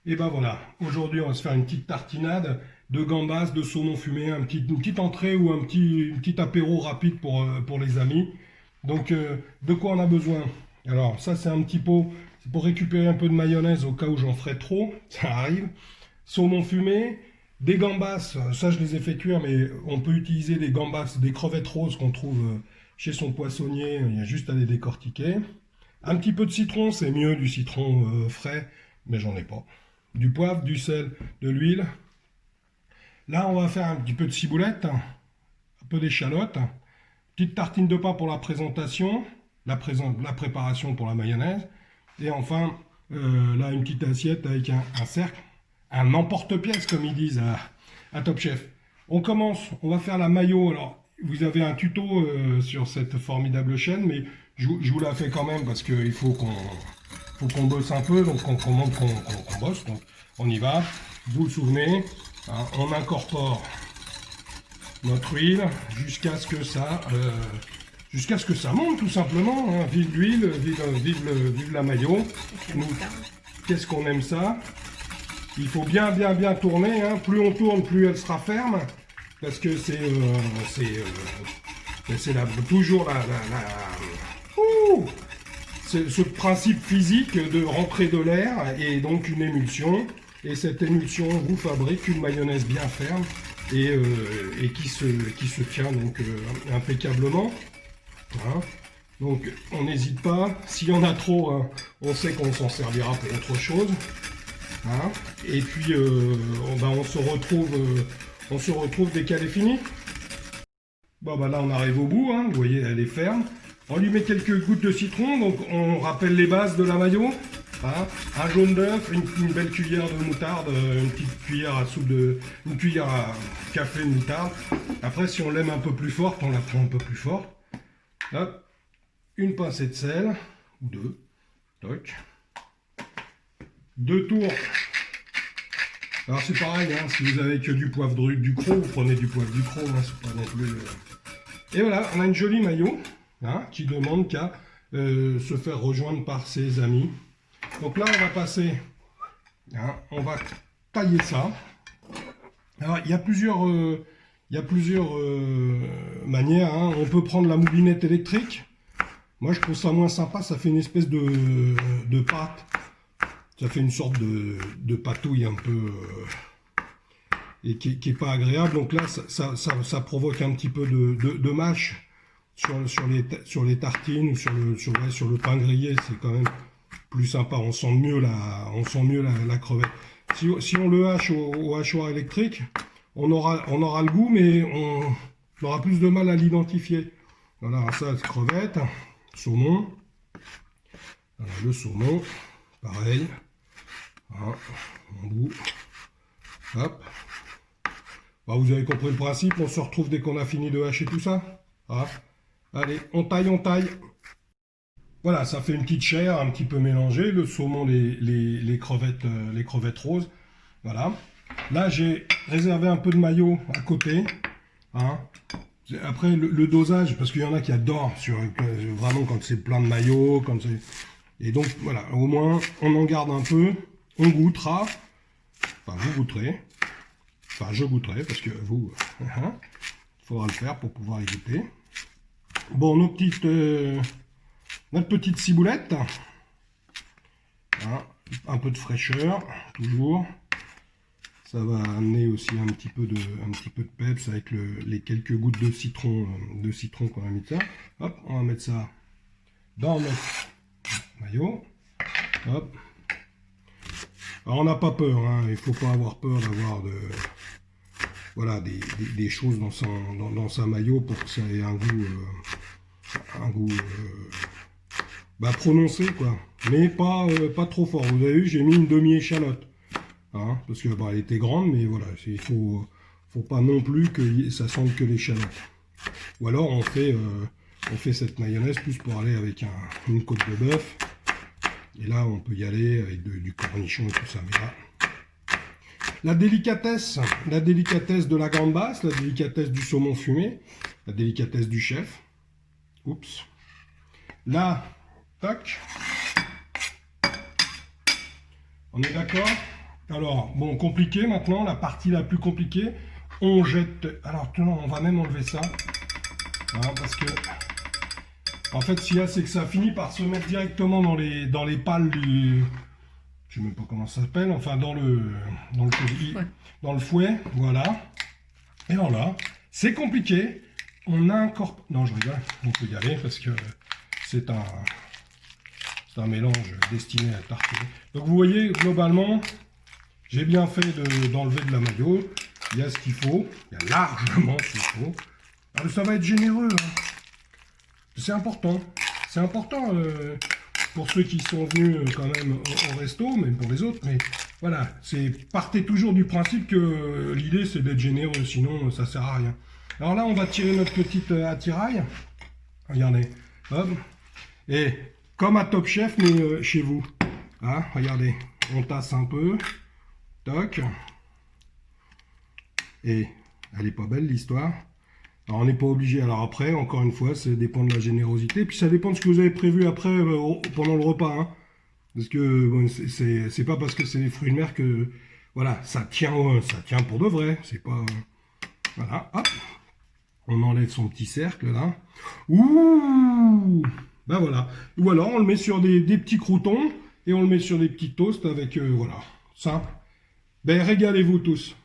Et ben voilà, aujourd'hui on va se faire une petite tartinade de gambas, de saumon fumé, une petite entrée ou une petit apéro rapide pour les amis. Donc de quoi on a besoin? Alors ça c'est un petit pot, c'est pour récupérer un peu de mayonnaise au cas où j'en ferai trop, ça arrive. Saumon fumé, des gambas, ça je les ai fait cuire, mais on peut utiliser des gambas, des crevettes roses qu'on trouve chez son poissonnier, il y a juste à les décortiquer. Un petit peu de citron, c'est mieux du citron frais, mais j'en ai pas. Du poivre, du sel, de l'huile. Là, on va faire un petit peu de ciboulette, un peu d'échalote, petite tartine de pain pour la présentation, la préparation pour la mayonnaise, et enfin, là, une petite assiette avec un cercle, un emporte-pièce, comme ils disent à Top Chef. On commence, on va faire la mayo. Alors, vous avez un tuto sur cette formidable chaîne, mais je vous la fais quand même parce qu'il faut qu'on bosse un peu, donc on montre qu'on bosse. Donc, on y va. Vous vous souvenez, hein, on incorpore notre huile jusqu'à ce que ça monte tout simplement. Hein. Vive l'huile, vive la mayo. Nous, qu'est-ce qu'on aime ça? Il faut bien tourner. Hein. Plus on tourne, plus elle sera ferme. Parce que toujours ce principe physique de rentrer de l'air et donc une émulsion. Et cette émulsion vous fabrique une mayonnaise bien ferme et qui se tient donc impeccablement. Hein. Donc on n'hésite pas. S'il y en a trop, hein, on sait qu'on s'en servira pour autre chose. Hein. Et puis on se retrouve dès qu'elle est finie. Bon bah là on arrive au bout, hein. Vous voyez elle est ferme. On lui met quelques gouttes de citron, donc on rappelle les bases de la mayo. Hein. Un jaune d'œuf, une belle cuillère de moutarde, une petite cuillère à soupe une cuillère à café de moutarde. Après si on l'aime un peu plus forte, on la prend un peu plus forte. Hop. Une pincée de sel, ou deux. Toc. Deux tours. Alors c'est pareil, hein, si vous avez que du poivre du cros, vous prenez du poivre du cros, hein, c'est pas non plus... Et voilà, on a une jolie maillot, hein, qui demande qu'à se faire rejoindre par ses amis. Donc là on va passer, hein, on va tailler ça. Alors il y a plusieurs manières, hein. On peut prendre la moulinette électrique. Moi je trouve ça moins sympa, ça fait une espèce de pâte. Ça fait une sorte de patouille un peu et qui est pas agréable. Donc là, ça provoque un petit peu de mâche sur les tartines ou sur le pain grillé. C'est quand même plus sympa. On sent mieux la crevette. Si on le hache au hachoir électrique, on aura le goût, mais on aura plus de mal à l'identifier. Voilà, ça, crevette, saumon. Voilà, le saumon, pareil. Hein, en bout. Hop. Bah, vous avez compris le principe, on se retrouve dès qu'on a fini de hacher tout ça. Hein. Allez, on taille. Voilà, ça fait une petite chair un petit peu mélangée, le saumon, les crevettes roses. Voilà. Là, j'ai réservé un peu de mayo à côté. Hein. Après, le dosage, parce qu'il y en a qui adorent vraiment quand c'est plein de mayo. Et donc, voilà, au moins, on en garde un peu. On goûtera, enfin vous goûterez, enfin je goûterai parce que vous, il faudra le faire pour pouvoir y goûter. Bon, notre petite ciboulette, hein, un peu de fraîcheur, toujours. Ça va amener aussi un petit peu de peps avec les quelques gouttes de citron qu'on a mis de ça. Hop, on va mettre ça dans notre maillot. Hop. Alors on n'a pas peur, hein. Il ne faut pas avoir peur d'avoir des choses dans sa maillot pour que ça ait un goût prononcé, quoi. Mais pas trop fort. Vous avez vu, j'ai mis une demi-échalote. Hein, parce que elle était grande, mais voilà, il faut pas non plus que ça sente que l'échalote. Ou alors on fait cette mayonnaise plus pour aller avec une côte de bœuf. Et là, on peut y aller avec du cornichon et tout ça. Mais là, la délicatesse de la gambasse, la délicatesse du saumon fumé, la délicatesse du chef. Oups. Là, tac. On est d'accord? Alors, bon, compliqué maintenant, la partie la plus compliquée. On jette... Alors, non, on va même enlever ça. Hein, parce que... En fait, ce qu'il y a, c'est que ça finit par se mettre directement dans les pales du... Je sais même pas comment ça s'appelle. Enfin, dans le fouet, voilà. Et voilà. C'est compliqué. On a encore... Non, je rigole. On peut y aller parce que c'est un mélange destiné à tartiner. Donc, vous voyez, globalement... J'ai bien fait d'enlever de la maillot. Il y a ce qu'il faut. Il y a largement ce qu'il faut. Alors, ça va être généreux. Hein. C'est important. C'est important pour ceux qui sont venus quand même au resto, même pour les autres. Mais voilà, partez toujours du principe que l'idée c'est d'être généreux. Sinon, ça sert à rien. Alors là, on va tirer notre petite attirail. Regardez. Hop. Et comme à Top Chef, mais chez vous. Hein, regardez. On tasse un peu. Toc. Et elle est pas belle l'histoire. Alors on n'est pas obligé. Alors après, encore une fois, ça dépend de la générosité. Puis ça dépend de ce que vous avez prévu après pendant le repas. Hein. Parce que bon, c'est pas parce que c'est des fruits de mer que voilà, ça tient pour de vrai. C'est pas voilà. Hop. On enlève son petit cercle là. Ouh. Ben voilà. Ou alors on le met sur des petits croûtons et on le met sur des petits toasts avec voilà. Simple. Ben régalez-vous tous.